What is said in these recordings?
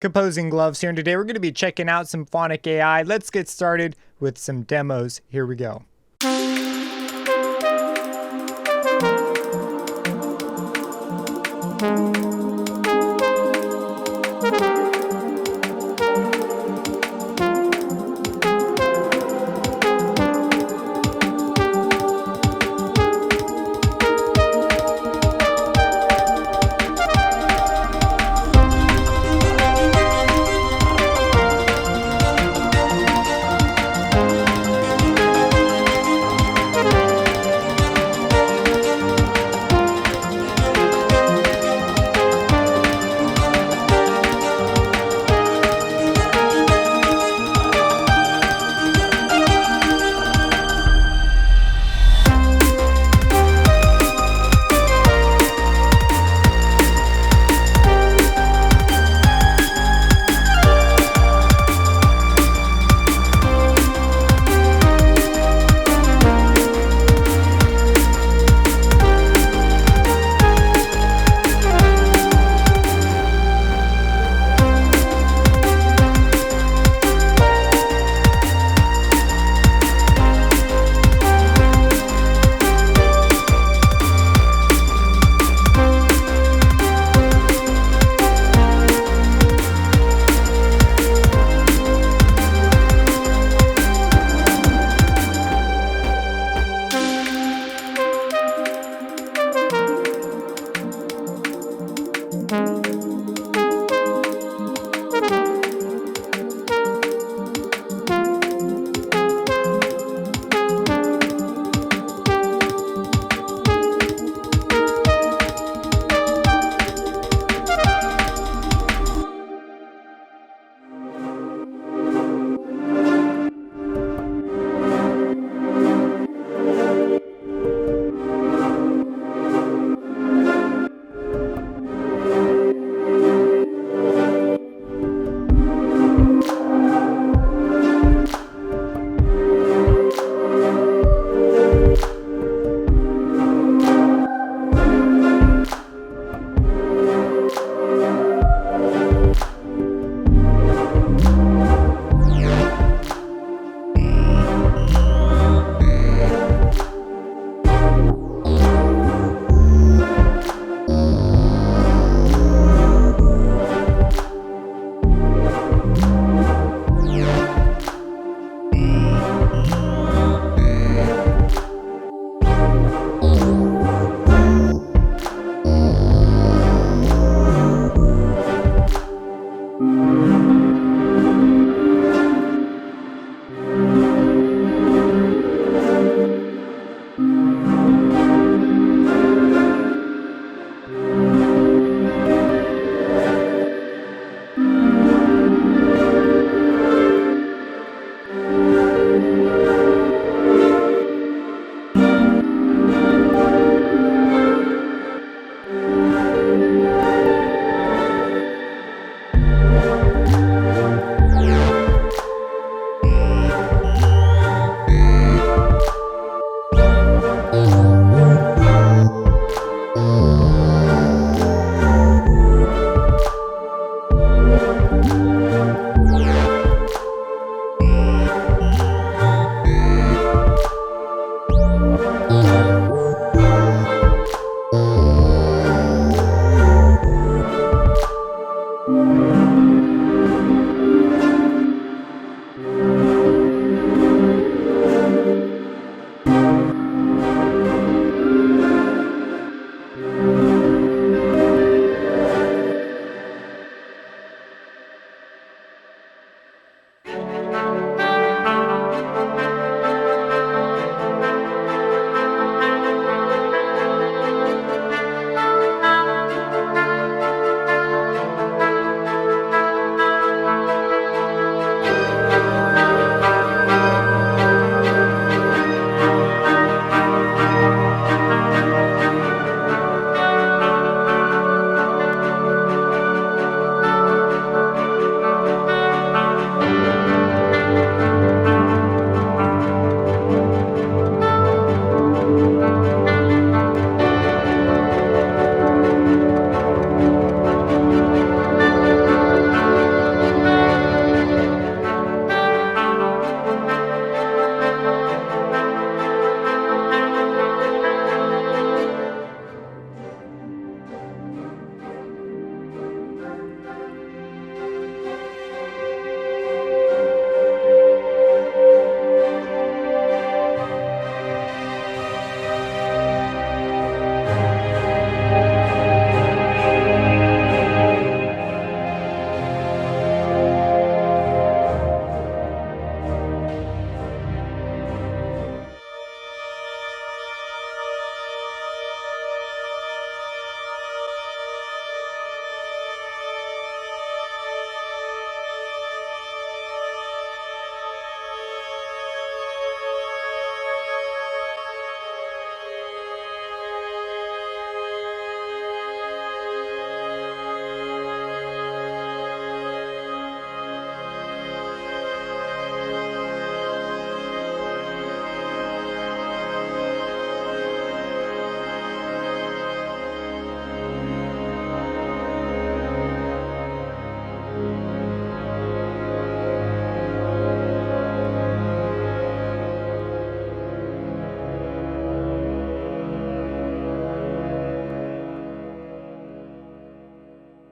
Composing Gloves here, and today we're going to be checking out Symphonic AI. Let's get started with some demos. Here we go.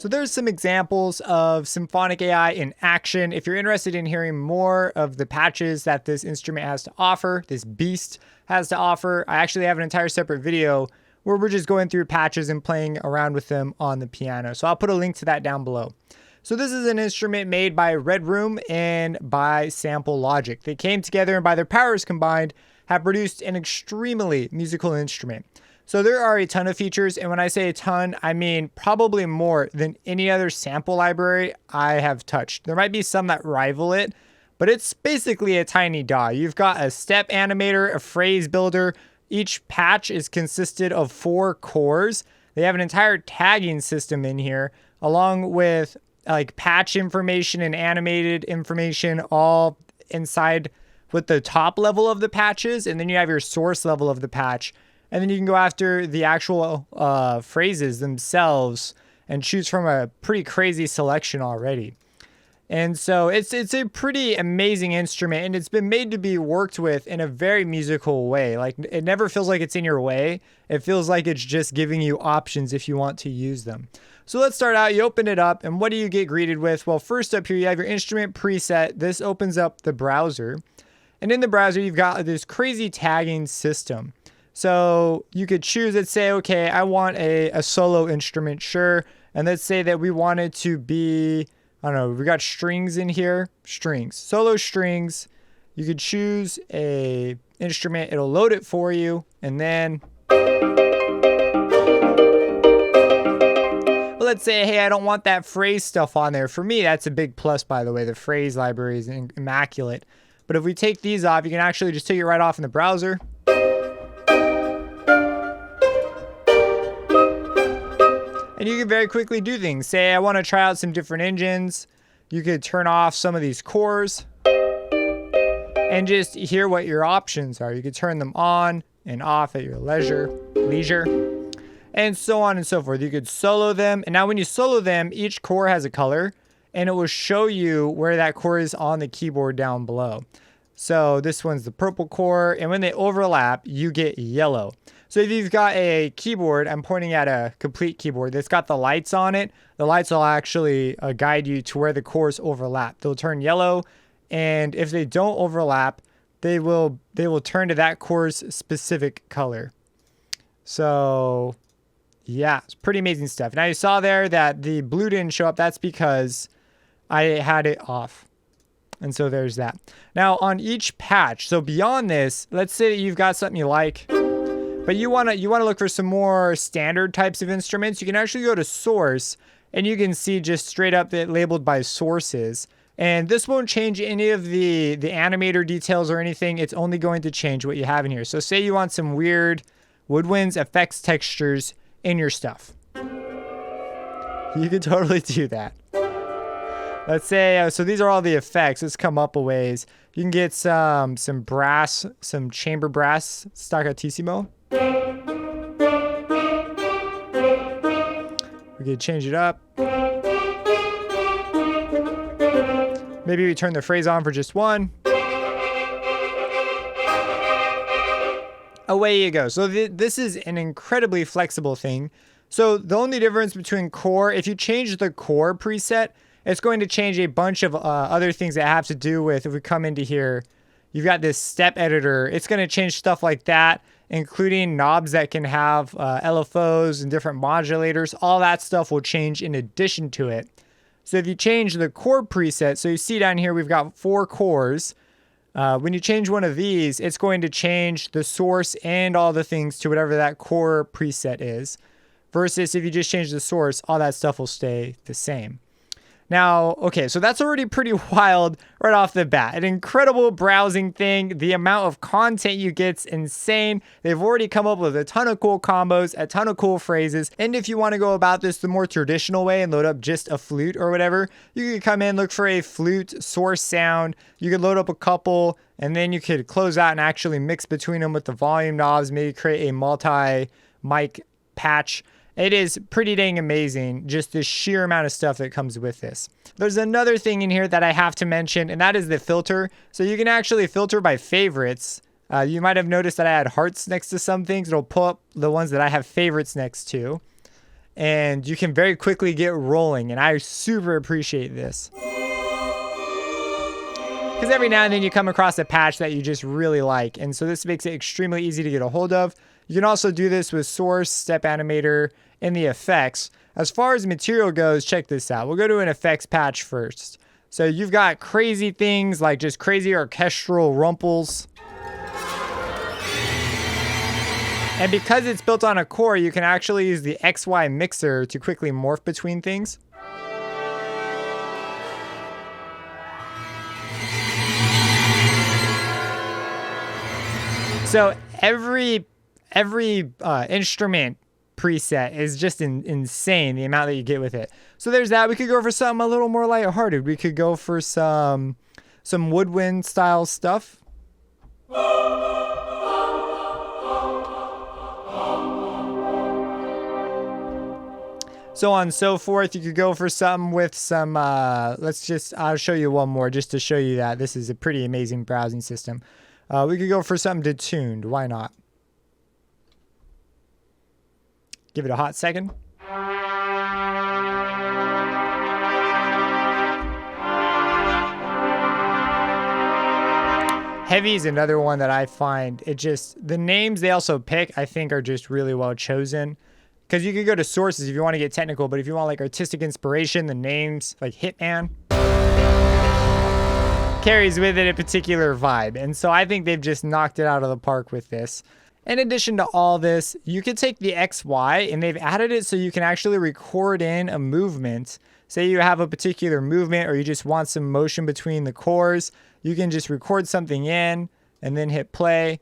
So there's some examples of Symphonic AI in action. If you're interested in hearing more of the patches that this instrument has to offer, this beast has to offer, I actually have an entire separate video where we're just going through patches and playing around with them on the piano. So I'll put a link to that down below. So this is an instrument made by Red Room and by Sample Logic. They came together and by their powers combined have produced an extremely musical instrument. So there are a ton of features, and when I say a ton, I mean probably more than any other sample library I have touched. There might be some that rival it, but it's basically a tiny DAW. You've got a step animator, a phrase builder. Each patch is consisted of 4 cores. They have an entire tagging system in here, along with like patch information and animated information all inside with the top level of the patches, and then you have your source level of the patch. And then you can go after the actual phrases themselves and choose from a pretty crazy selection already. And so it's a pretty amazing instrument, and it's been made to be worked with in a very musical way. Like, it never feels like it's in your way. It feels like it's just giving you options if you want to use them. So let's start out. You open it up, and what do you get greeted with? Well, first up here, you have your instrument preset. This opens up the browser. And in the browser, you've got this crazy tagging system. So you could choose and say, okay, I want a solo instrument, sure. And let's say that we want it to be, I don't know, we got strings in here, strings, solo strings. You could choose a instrument, it'll load it for you. And then, well, let's say, hey, I don't want that phrase stuff on there. For me, that's a big plus, by the way. The phrase library is immaculate. But if we take these off, you can actually just take it right off in the browser. And you can very quickly do things. Say I want to try out some different engines. You could turn off some of these cores and just hear what your options are. You could turn them on and off at your leisure, and so on and so forth. You could solo them. And now when you solo them, each core has a color, and it will show you where that core is on the keyboard down below. So this one's the purple core, and when they overlap, you get yellow. So if you've got a keyboard, I'm pointing at a complete keyboard that's got the lights on it, the lights will actually guide you to where the cores overlap. They'll turn yellow, and if they don't overlap, they will turn to that core's specific color. So yeah, it's pretty amazing stuff. Now you saw there that the blue didn't show up. That's because I had it off. And so there's that. Now on each patch, so beyond this, let's say that you've got something you like, but you want to look for some more standard types of instruments. You can actually go to source, and you can see just straight up that labeled by sources. And this won't change any of the animator details or anything. It's only going to change what you have in here. So say you want some weird woodwinds, effects, textures in your stuff. You can totally do that. Let's say, so these are all the effects. Let's come up a ways. You can get some brass, some chamber brass, staccatissimo. We could change it up. Maybe we turn the phrase on for just one. Away you go. So this is an incredibly flexible thing. So the only difference between core, if you change the core preset, it's going to change a bunch of other things that have to do with, if we come into here, you've got this step editor. It's going to change stuff like that, including knobs that can have LFOs and different modulators. All that stuff will change in addition to it. So if you change the core preset, so you see down here, we've got 4 cores. When you change one of these, it's going to change the source and all the things to whatever that core preset is. Versus if you just change the source, all that stuff will stay the same. Now, okay, so that's already pretty wild right off the bat. An incredible browsing thing. The amount of content you get's insane. They've already come up with a ton of cool combos, a ton of cool phrases. And if you want to go about this the more traditional way and load up just a flute or whatever, you could come in, look for a flute source sound. You could load up a couple, and then you could close out and actually mix between them with the volume knobs, maybe create a multi-mic patch. It is pretty dang amazing, just the sheer amount of stuff that comes with this. There's another thing in here that I have to mention, and that is the filter. So you can actually filter by favorites. You might have noticed that I had hearts next to some things. It'll pull up the ones that I have favorites next to. and you can very quickly get rolling, and I super appreciate this. Because every now and then you come across a patch that you just really like, and so this makes it extremely easy to get a hold of. You can also do this with source, step animator, and the effects. As far as material goes, check this out. We'll go to an effects patch first. So you've got crazy things like just crazy orchestral rumples. And because it's built on a core, you can actually use the XY mixer to quickly morph between things. So every instrument preset is just insane, the amount that you get with it. So there's that. We could go for something a little more lighthearted. We could go for some woodwind style stuff. So on and so forth. You could go for something with some, I'll show you one more just to show you that this is a pretty amazing browsing system. We could go for something detuned. Why not? Give it a hot second. Heavy is another one that I find the names they also pick, I think, are just really well chosen. Because you could go to sources if you want to get technical, but if you want like artistic inspiration, the names like Hitman carries with it a particular vibe. And so I think they've just knocked it out of the park with this. In addition to all this, you could take the XY and they've added it so you can actually record in a movement. Say you have a particular movement or you just want some motion between the cores. You can just record something in and then hit play.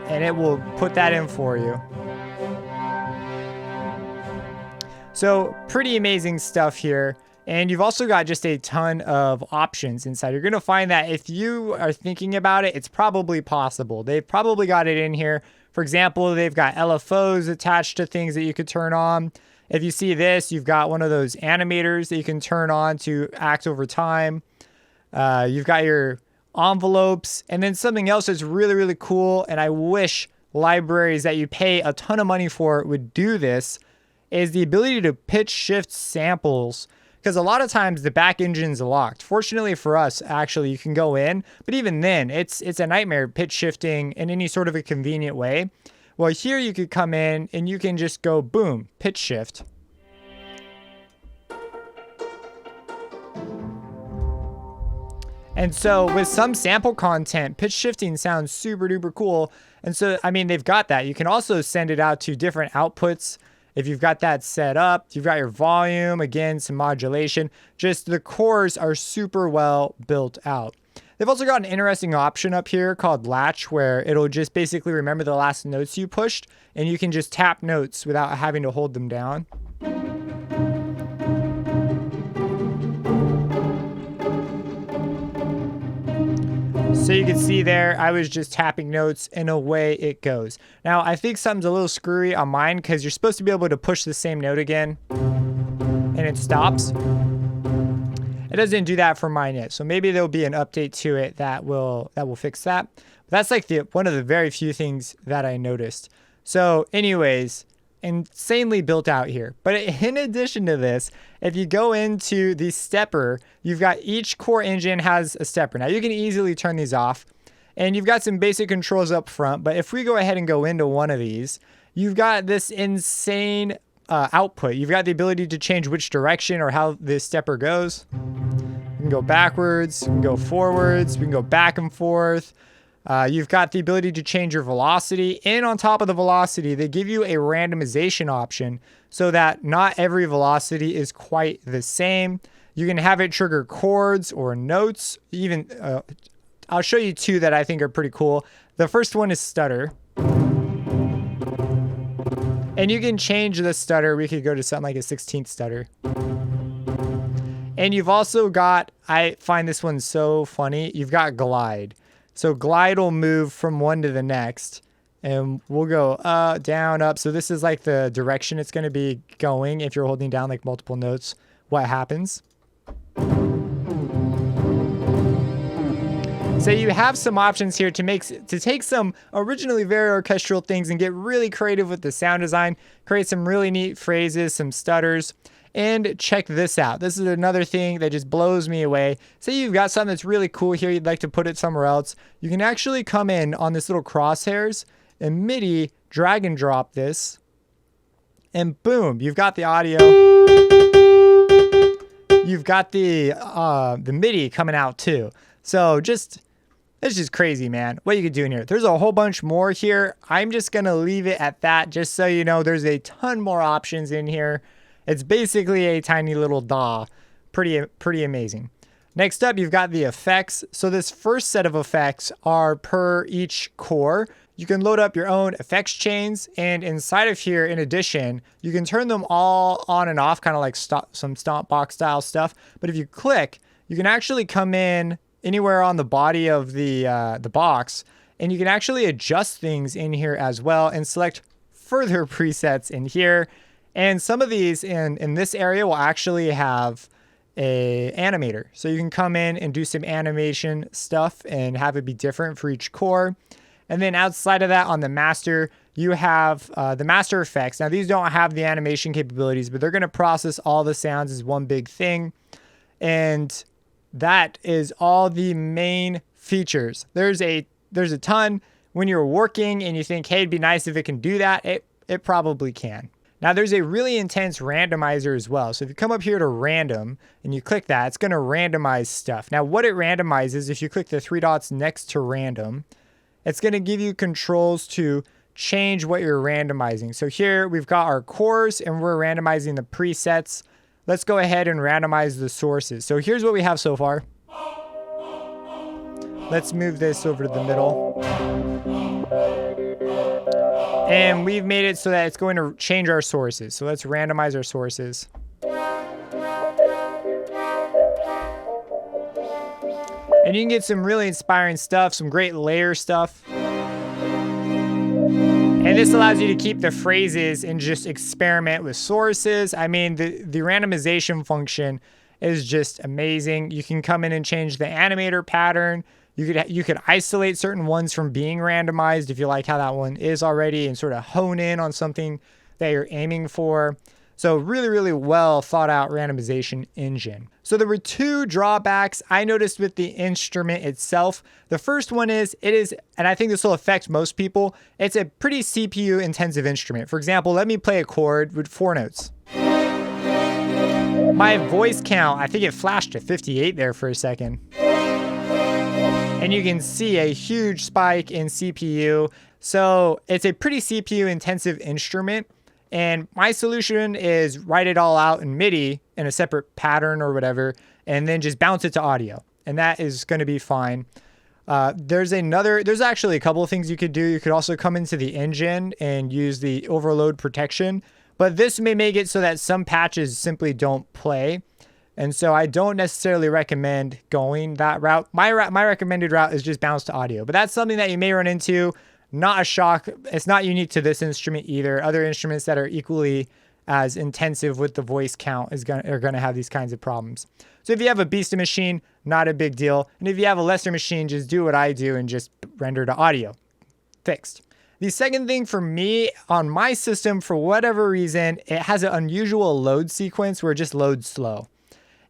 And it will put that in for you. So pretty amazing stuff here. And you've also got just a ton of options inside. You're going to find that if you are thinking about it, it's probably possible. They've probably got it in here. For example, they've got LFOs attached to things that you could turn on. If you see this, you've got one of those animators that you can turn on to act over time. You've got your envelopes, and then something else that's really, really cool, and I wish libraries that you pay a ton of money for would do this, is the ability to pitch shift samples. Because a lot of times the back engine's locked. Fortunately for us, actually, you can go in, but even then, it's a nightmare pitch shifting in any sort of a convenient way. Well, here you could come in and you can just go, boom, pitch shift. And so with some sample content, pitch shifting sounds super duper cool. And so, I mean, they've got that. You can also send it out to different outputs. If you've got that set up, you've got your volume, again, some modulation. Just the cores are super well built out. They've also got an interesting option up here called Latch, where it'll just basically remember the last notes you pushed, and you can just tap notes without having to hold them down. So you can see there, I was just tapping notes and away it goes. Now, I think something's a little screwy on mine because you're supposed to be able to push the same note again and it stops. It doesn't do that for mine yet. So maybe there'll be an update to it that will fix that. But that's like one of the very few things that I noticed. So anyways, insanely built out here. But in addition to this, if you go into the stepper, you've got each core engine has a stepper. Now you can easily turn these off and you've got some basic controls up front. But if we go ahead and go into one of these, you've got this insane output. You've got the ability to change which direction or how this stepper goes. You can go backwards, you can go forwards, we can go back and forth. You've got the ability to change your velocity, and on top of the velocity, they give you a randomization option so that not every velocity is quite the same. You can have it trigger chords or notes. Even I'll show you two that I think are pretty cool. The first one is stutter. And you can change the stutter. We could go to something like a 16th stutter. And you've also got, I find this one so funny, you've got glide. So glide will move from one to the next, and we'll go down, up. So this is like the direction it's going to be going. If you're holding down like multiple notes, what happens? So you have some options here to take some originally very orchestral things and get really creative with the sound design, create some really neat phrases, some stutters. And check this out. This is another thing that just blows me away. Say you've got something that's really cool here, you'd like to put it somewhere else. You can actually come in on this little crosshairs and MIDI drag and drop this. And boom, you've got the audio. You've got the MIDI coming out too. So it's just crazy, man, what you could do in here. There's a whole bunch more here. I'm just gonna leave it at that, just so you know there's a ton more options in here. It's basically a tiny little DAW. Pretty amazing. Next up, you've got the effects. So this first set of effects are per each core. You can load up your own effects chains, and inside of here, in addition, you can turn them all on and off, kind of like some stomp box style stuff. But if you click, you can actually come in anywhere on the body of the box, and you can actually adjust things in here as well and select further presets in here. And some of these in this area will actually have a animator. So you can come in and do some animation stuff and have it be different for each core. And then outside of that, on the master, you have the master effects. Now, these don't have the animation capabilities, but they're going to process all the sounds as one big thing. And that is all the main features. There's a ton. When you're working and you think, hey, it'd be nice if it can do that, it probably can. Now, there's a really intense randomizer as well. So if you come up here to random and you click that, it's going to randomize stuff. Now, what it randomizes, if you click the three dots next to random, it's going to give you controls to change what you're randomizing. So here we've got our cores and we're randomizing the presets. Let's go ahead and randomize the sources. So here's what we have so far. Let's move this over to the middle. And we've made it so that it's going to change our sources. So let's randomize our sources. And you can get some really inspiring stuff, some great layer stuff. And this allows you to keep the phrases and just experiment with sources. I mean, the randomization function is just amazing. You can come in and change the animator pattern. You could isolate certain ones from being randomized if you like how that one is already, and sort of hone in on something that you're aiming for. So really, really well thought out randomization engine. So there were two drawbacks I noticed with the instrument itself. The first one is and I think this will affect most people, it's a pretty CPU intensive instrument. For example, let me play a chord with 4 notes. My voice count, I think it flashed to 58 there for a second. And you can see a huge spike in CPU. So it's a pretty CPU intensive instrument. And my solution is write it all out in MIDI in a separate pattern or whatever, and then just bounce it to audio. And that is going to be fine. There's actually a couple of things you could do. You could also come into the engine and use the overload protection, but this may make it so that some patches simply don't play. And so I don't necessarily recommend going that route. My recommended route is just bounce to audio, but that's something that you may run into. Not a shock. It's not unique to this instrument either. Other instruments that are equally as intensive with the voice count are going to have these kinds of problems. So if you have a beast of machine, not a big deal. And if you have a lesser machine, just do what I do and just render to audio. Fixed. The second thing for me on my system, for whatever reason, it has an unusual load sequence where it just loads slow.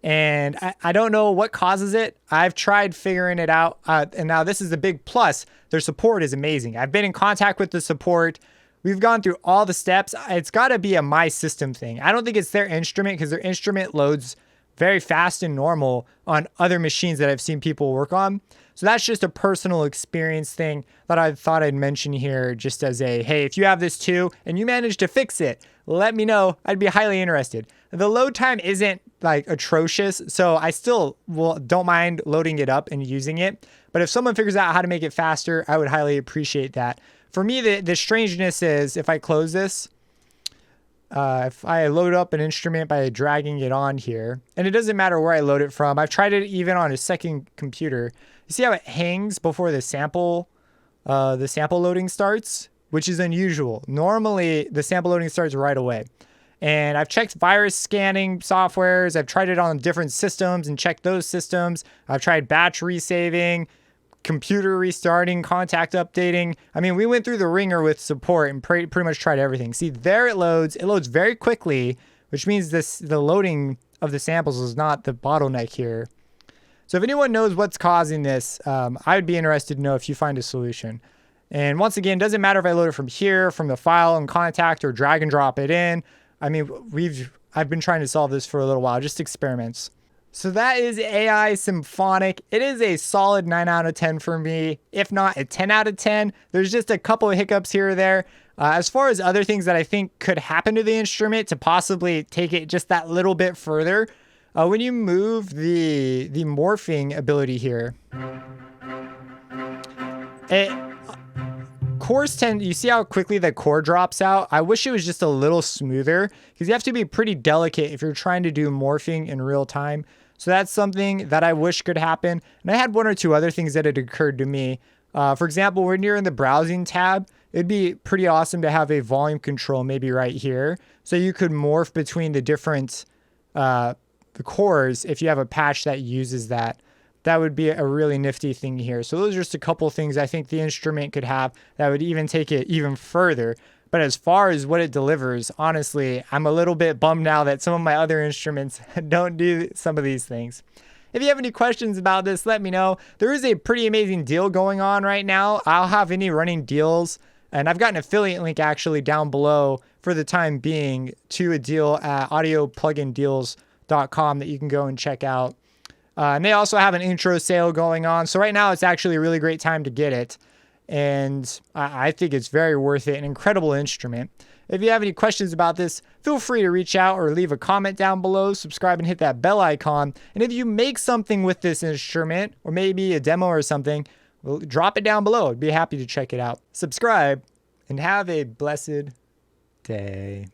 And I don't know what causes it. I've tried figuring it out. And now this is the big plus. Their support is amazing. I've been in contact with the support. We've gone through all the steps. It's got to be a my system thing. I don't think it's their instrument, because their instrument loads very fast and normal on other machines that I've seen people work on. So that's just a personal experience thing that I thought I'd mention here, just as a, hey, if you have this too and you manage to fix it, let me know. I'd be highly interested. The load time isn't like atrocious, so I still don't mind loading it up and using it. But if someone figures out how to make it faster, I would highly appreciate that. For me, the strangeness is if I close this, if I load up an instrument by dragging it on here, and it doesn't matter where I load it from. I've tried it even on a second computer. You see how it hangs before the sample loading starts, which is unusual. Normally, the sample loading starts right away. And I've checked virus scanning softwares. I've tried it on different systems and checked those systems. I've tried batch resaving. computer restarting, contact updating. I mean, we went through the ringer with support and pretty much tried everything. See, there it loads. It loads very quickly, which means the loading of the samples is not the bottleneck here. So if anyone knows what's causing this, I would be interested to know if you find a solution. And once again, it doesn't matter if I load it from here, from the file and contact, or drag and drop it in. I mean, I've been trying to solve this for a little while, just experiments. So that is AI Symphonic. It is a solid 9 out of 10 for me, if not a 10 out of 10. There's just a couple of hiccups here or there. As far as other things that I think could happen to the instrument to possibly take it just that little bit further, when you move the morphing ability here, chords you see how quickly the chord drops out? I wish it was just a little smoother, because you have to be pretty delicate if you're trying to do morphing in real time. So that's something that I wish could happen. And I had one or two other things that had occurred to me. For example, when you're in the browsing tab, it'd be pretty awesome to have a volume control maybe right here, so you could morph between the different the chords if you have a patch that uses that. That would be a really nifty thing here. So those are just a couple things I think the instrument could have that would even take it even further. But as far as what it delivers, honestly, I'm a little bit bummed now that some of my other instruments don't do some of these things. If you have any questions about this, let me know. There is a pretty amazing deal going on right now. I'll have any running deals, and I've got an affiliate link actually down below for the time being to a deal at audioplugindeals.com that you can go and check out. And they also have an intro sale going on. So right now it's actually a really great time to get it. And I think it's very worth it. An incredible instrument. If you have any questions about this, feel free to reach out or leave a comment down below. Subscribe and hit that bell icon. And if you make something with this instrument, or maybe a demo or something, well, drop it down below. I'd be happy to check it out. Subscribe and have a blessed day.